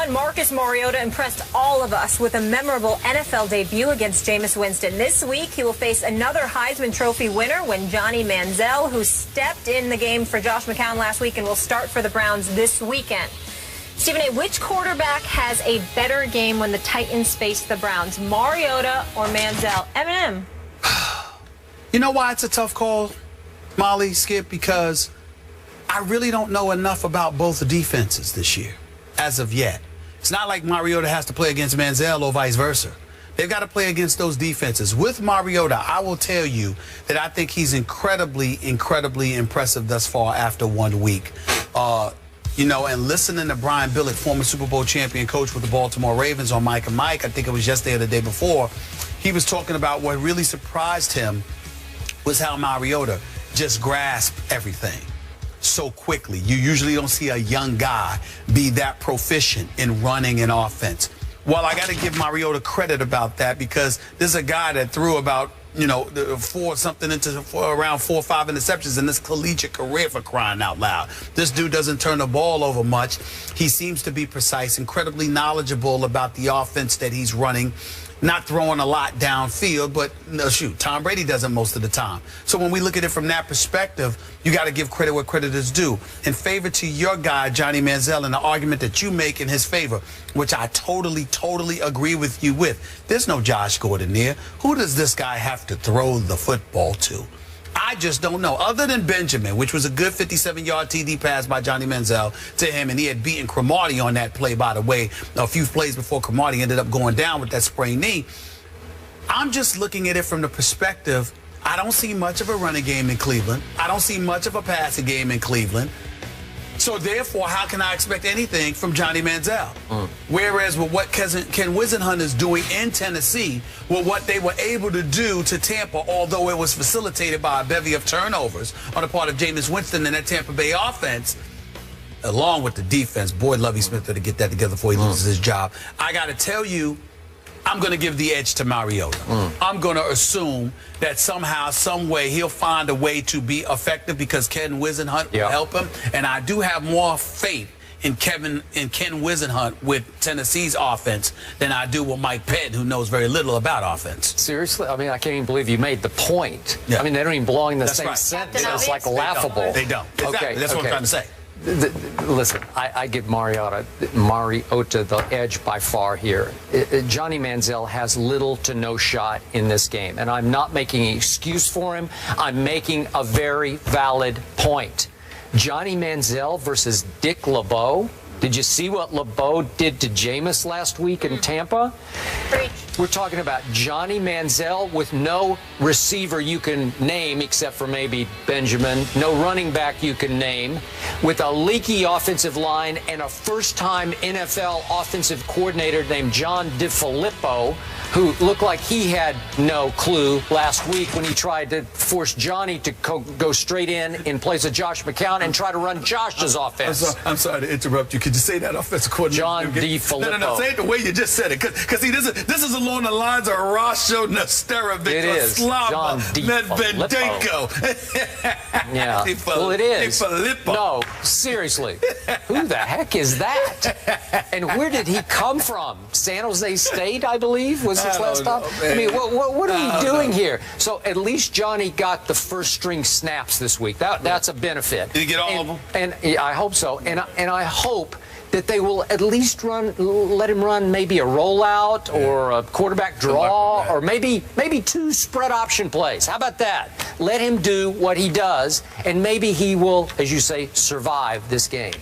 one, Marcus Mariota impressed all of us with a memorable NFL debut against Jameis Winston. This week, he will face another Heisman Trophy winner when Johnny Manziel, who stepped in the game for Josh McCown last week and will start for the Browns this weekend. Stephen A., which quarterback has a better game when the Titans face the Browns, Mariota or Manziel? Eminem. You know why it's a tough call, Molly, Skip? Because I really don't know enough about both the defenses this year, as of yet. It's not like Mariota has to play against Manziel or vice versa. They've got to play against those defenses. With Mariota, I will tell you that I think he's incredibly, incredibly impressive thus far after 1 week. You know, and listening to Brian Billick, former Super Bowl champion coach with the Baltimore Ravens on Mike and Mike, I think it was yesterday or the day before, he was talking about what really surprised him was how Mariota just grasped everything so quickly. You usually don't see a young guy be that proficient in running an offense. Well, I got to give Mariota credit about that because this is a guy that threw about, you know, around 4 or 5 interceptions in this collegiate career, for crying out loud. This dude doesn't turn the ball over much. He seems to be precise, incredibly knowledgeable about the offense that he's running. Not throwing a lot downfield, but no, shoot, Tom Brady does it most of the time. So when we look at it from that perspective, you got to give credit where credit is due. In favor to your guy, Johnny Manziel, and the argument that you make in his favor, which I totally, totally agree with you with. There's no Josh Gordon there. Who does this guy have to throw the football to? I just don't know. Other than Benjamin, which was a good 57-yard TD pass by Johnny Manziel to him, and he had beaten Cromartie on that play, by the way, a few plays before Cromartie ended up going down with that sprained knee. I'm just looking at it from the perspective, I don't see much of a running game in Cleveland. I don't see much of a passing game in Cleveland. So, therefore, how can I expect anything from Johnny Manziel? Whereas with what Ken Wisenhunt is doing in Tennessee, with what they were able to do to Tampa, although it was facilitated by a bevy of turnovers on the part of Jameis Winston and that Tampa Bay offense, along with the defense, boy, Lovie Smith to get that together before he loses his job. I got to tell you, I'm going to give the edge to Mariota. I'm going to assume that somehow, some way, he'll find a way to be effective because Ken Wisenhunt will help him. And I do have more faith in Ken Wisenhunt with Tennessee's offense than I do with Mike Penn, who knows very little about offense. Seriously? I mean, I can't even believe you made the point. Yeah. they don't even belong in the same right. sentence. It's like laughable. They don't. Exactly. Okay. That's what I'm trying to say. Listen, I give Mariota the edge by far here. Johnny Manziel has little to no shot in this game, and I'm not making an excuse for him. I'm making a very valid point. Johnny Manziel versus Dick LeBeau. Did you see what LeBeau did to Jameis last week in Tampa? We're talking about Johnny Manziel with no receiver you can name except for maybe Benjamin, no running back you can name, with a leaky offensive line and a first-time NFL offensive coordinator named John DeFilippo, who looked like he had no clue last week when he tried to force Johnny to go straight in place of Josh McCown and try to run Josh's offense. I'm sorry to interrupt you. Could you say that offensive coordinator? John DeFilippo. No, say it the way you just said it. Because see, this is along the lines of Rasho Nesterovic, Slava Medvedenko. Yeah. Well, it is. No, seriously. Who the heck is that? And where did he come from? San Jose State, I believe, was his last stop? I mean, what are we doing here? So at least Johnny got the first string snaps this week. That's a benefit. Did he get all of them? And yeah, I hope so. And I hope that they will at least let him run maybe a rollout or a quarterback draw or maybe 2 spread option plays. How about that? Let him do what he does, and maybe he will, as you say, survive this game.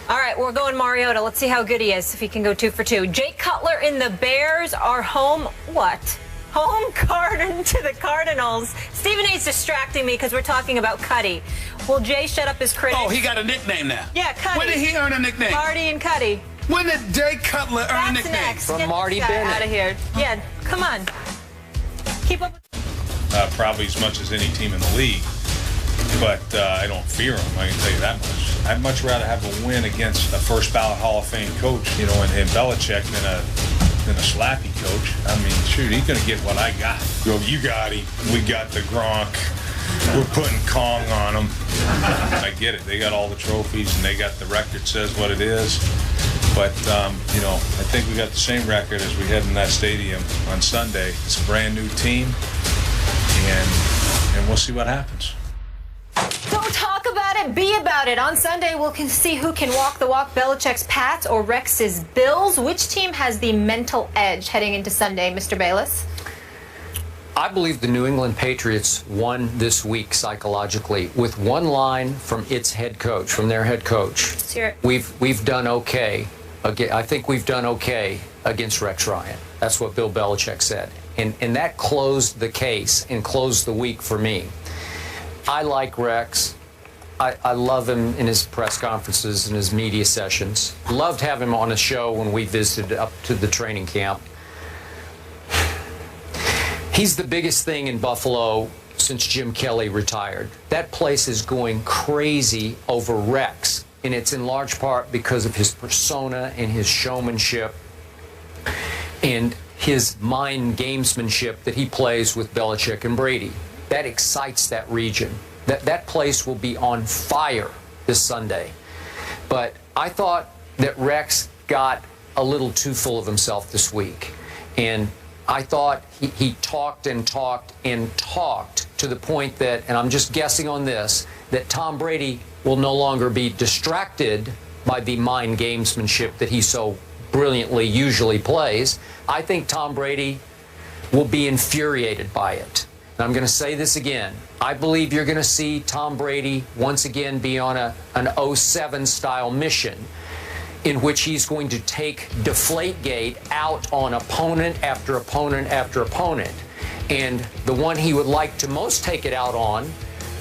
All right, we're going Mariota. Let's see how good he is, if he can go 2 for 2. Jay Cutler in the Bears are home card to the Cardinals. Stephen A's distracting me because we're talking about Cuddy. Will Jay shut up his critics? Oh, he got a nickname now. Yeah, Cuddy. When did he earn a nickname? Marty and Cuddy. When did Jay Cutler earn a nickname? Next. From Get Marty this guy Bennett. out of here. Yeah, come on. Keep up with probably as much as any team in the league. But I don't fear him, I can tell you that much. I'd much rather have a win against a first ballot Hall of Fame coach, in Belichick than a slappy coach. I mean, shoot, he's going to get what I got. You got him. We got the Gronk. We're putting Kong on them. I get it. They got all the trophies, and they got the record says what it is. But, I think we got the same record as we had in that stadium on Sunday. It's a brand new team, and we'll see what happens. Don't talk about it, be about it. On Sunday, we'll see who can walk the walk, Belichick's Pats or Rex's Bills. Which team has the mental edge heading into Sunday, Mr. Bayless? I believe the New England Patriots won this week psychologically with one line from its head coach, from their head coach. Let's hear it. We've done okay. I think we've done okay against Rex Ryan. That's what Bill Belichick said. And that closed the case and closed the week for me. I like Rex. I love him in his press conferences and his media sessions. Loved having him on a show when we visited up to the training camp. He's the biggest thing in Buffalo since Jim Kelly retired. That place is going crazy over Rex, and it's in large part because of his persona and his showmanship and his mind gamesmanship that he plays with Belichick and Brady. That excites that region. That place will be on fire this Sunday. But I thought that Rex got a little too full of himself this week. And I thought he talked and talked and talked to the point that, and I'm just guessing on this, that Tom Brady will no longer be distracted by the mind gamesmanship that he so brilliantly usually plays. I think Tom Brady will be infuriated by it. And I'm going to say this again. I believe you're going to see Tom Brady once again be on an 07 style mission in which he's going to take Deflategate out on opponent after opponent after opponent. And the one he would like to most take it out on,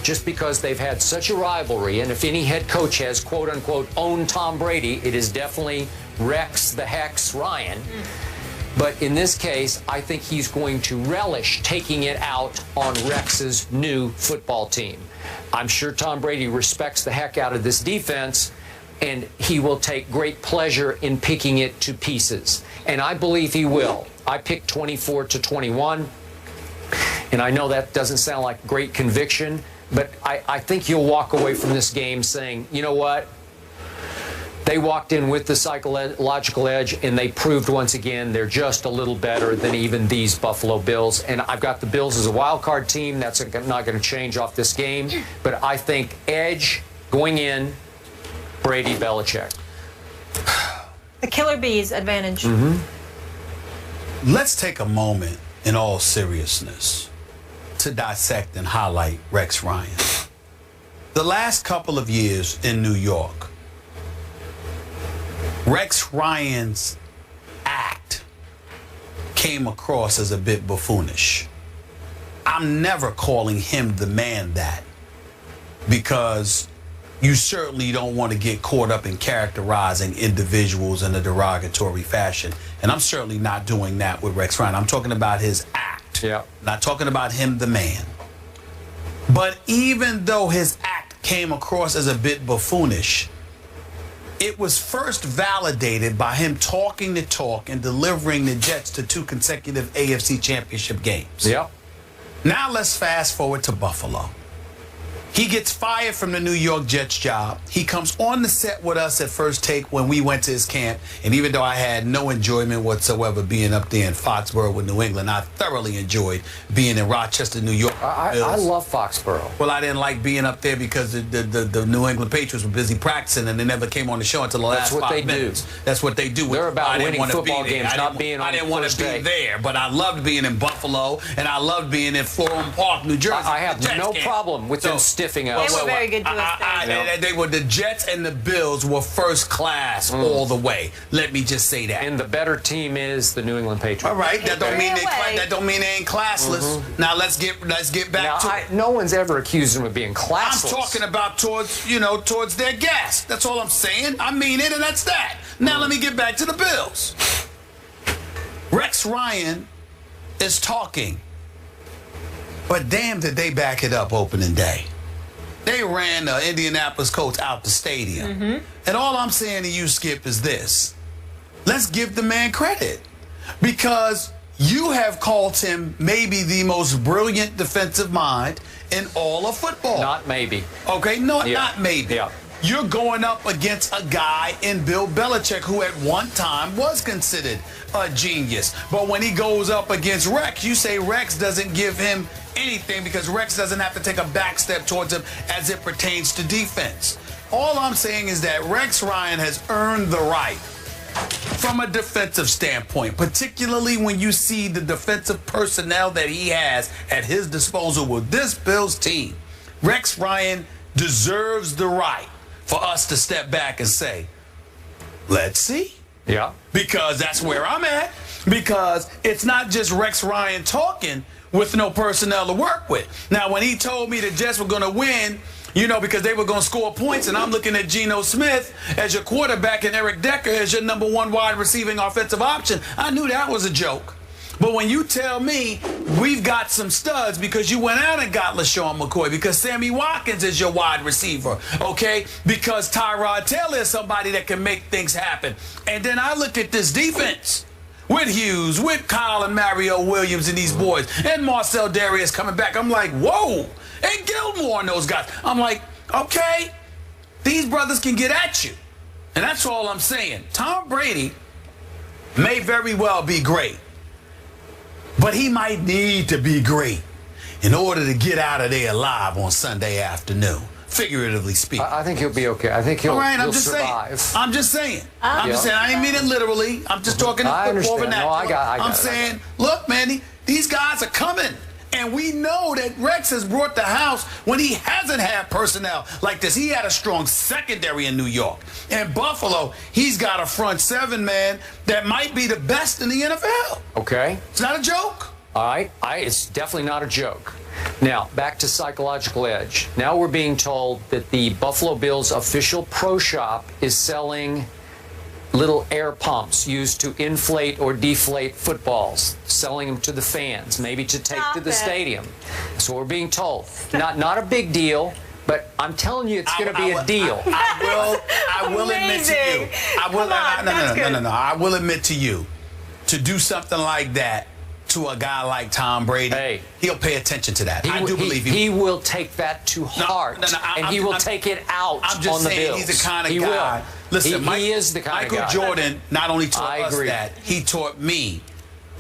just because they've had such a rivalry, and if any head coach has quote-unquote owned Tom Brady, it is definitely Rex the Hex Ryan. But in this case, I think he's going to relish taking it out on Rex's new football team. I'm sure Tom Brady respects the heck out of this defense, and he will take great pleasure in picking it to pieces. And I believe he will. I picked 24-21, and I know that doesn't sound like great conviction, but I think you'll walk away from this game saying, you know what? They walked in with the psychological edge, and they proved once again they're just a little better than even these Buffalo Bills. And I've got the Bills as a wild card team. That's not going to change off this game. But I think edge going in, Brady, Belichick. The Killer Bees advantage. Let's take a moment in all seriousness to dissect and highlight Rex Ryan. The last couple of years in New York, Rex Ryan's act came across as a bit buffoonish. I'm never calling him the man that, because you certainly don't want to get caught up in characterizing individuals in a derogatory fashion. And I'm certainly not doing that with Rex Ryan. I'm talking about his act. Yeah. Not talking about him, the man. But even though his act came across as a bit buffoonish, it was first validated by him talking the talk and delivering the Jets to 2 consecutive AFC Championship games. Yeah. Now let's fast forward to Buffalo. He gets fired from the New York Jets job. He comes on the set with us at First Take when we went to his camp. And even though I had no enjoyment whatsoever being up there in Foxborough with New England, I thoroughly enjoyed being in Rochester, New York. I love Foxborough. Well, I didn't like being up there because the New England Patriots were busy practicing and they never came on the show until the last 5 minutes. That's what they do. They're about winning football games, not being on the first day. I didn't want to be there, but I loved being in Buffalo and I loved being in Florham Park, New Jersey. I have no problem with them stiffing us. They were very good to us. They were, the Jets and the Bills were first class all the way. Let me just say that. And the better team is the New England Patriots. All right, that don't mean they ain't classless. Now let's get back to it. No one's ever accused them of being classless. I'm talking about towards their guests. That's all I'm saying. I mean it, and that's that. Now let me get back to the Bills. Rex Ryan is talking, but damn did they back it up opening day. They ran the Indianapolis Colts out the stadium. And all I'm saying to you, Skip, is this. Let's give the man credit, because you have called him maybe the most brilliant defensive mind in all of football. Not maybe. Okay, not maybe. Yeah. you're going up against a guy in Bill Belichick who at one time was considered a genius. But when he goes up against Rex, you say Rex doesn't give him anything because Rex doesn't have to take a back step towards him as it pertains to defense. All I'm saying is that Rex Ryan has earned the right from a defensive standpoint, particularly when you see the defensive personnel that he has at his disposal with this Bills team. Rex Ryan deserves the right for us to step back and say, let's see. Yeah. Because that's where I'm at. Because it's not just Rex Ryan talking with no personnel to work with. Now, when he told me the Jets were going to win, you know, because they were going to score points, and I'm looking at Geno Smith as your quarterback and Eric Decker as your number one wide receiving offensive option, I knew that was a joke. But when you tell me we've got some studs because you went out and got LaShawn McCoy, because Sammy Watkins is your wide receiver, okay, because Tyrod Taylor is somebody that can make things happen. And then I look at this defense with Hughes, with Kyle and Mario Williams and these boys, and Marcel Darius coming back. I'm like, whoa. And Gilmore and those guys. I'm like, okay, these brothers can get at you. And that's all I'm saying. Tom Brady may very well be great, but he might need to be great in order to get out of there alive on Sunday afternoon, figuratively speaking. I think he'll be okay. I think he'll, all right, he'll survive. I'm just saying. I'm just saying. I ain't mean it literally. I'm just talking in football vernacular. No, I got I'm saying, look, man, these guys are coming. And we know that Rex has brought the house when he hasn't had personnel like this. He had a strong secondary in New York. In Buffalo, he's got a front seven, man, that might be the best in the NFL. Okay. It's not a joke. All right. It's definitely not a joke. Now, back to psychological edge. Now we're being told that the Buffalo Bills official pro shop is selling little air pumps used to inflate or deflate footballs, selling them to the fans, maybe to take to the stadium. So we're being told. Not a big deal, but I'm telling you it's going to be a deal. I will admit to you. I will admit to you, to do something like that to a guy like Tom Brady, he'll pay attention to that. I do believe he will take that to heart, and he will take it out I'm just on the saying, Bills. He's the kind of he guy. Will. Listen, he is the kind Michael of guy. Jordan not only taught us that, he taught me,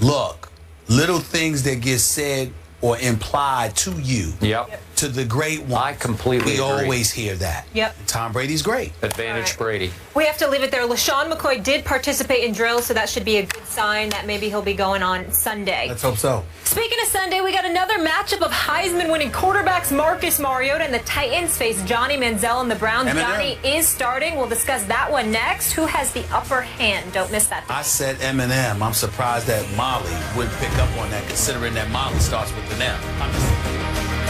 look, little things that get said or implied to you, to the great one. I completely agree. We always hear that. Yep. Tom Brady's great. Advantage Brady. We have to leave it there. LaShawn McCoy did participate in drills, so that should be a good sign that maybe he'll be going on Sunday. Let's hope so. Speaking of Sunday, we got another matchup of Heisman-winning quarterbacks Marcus Mariota and the Titans face Johnny Manziel and the Browns. Johnny is starting. We'll discuss that one next. Who has the upper hand? Don't miss that. I said Eminem. I'm surprised that Molly wouldn't pick up on that, considering that Molly starts with an M.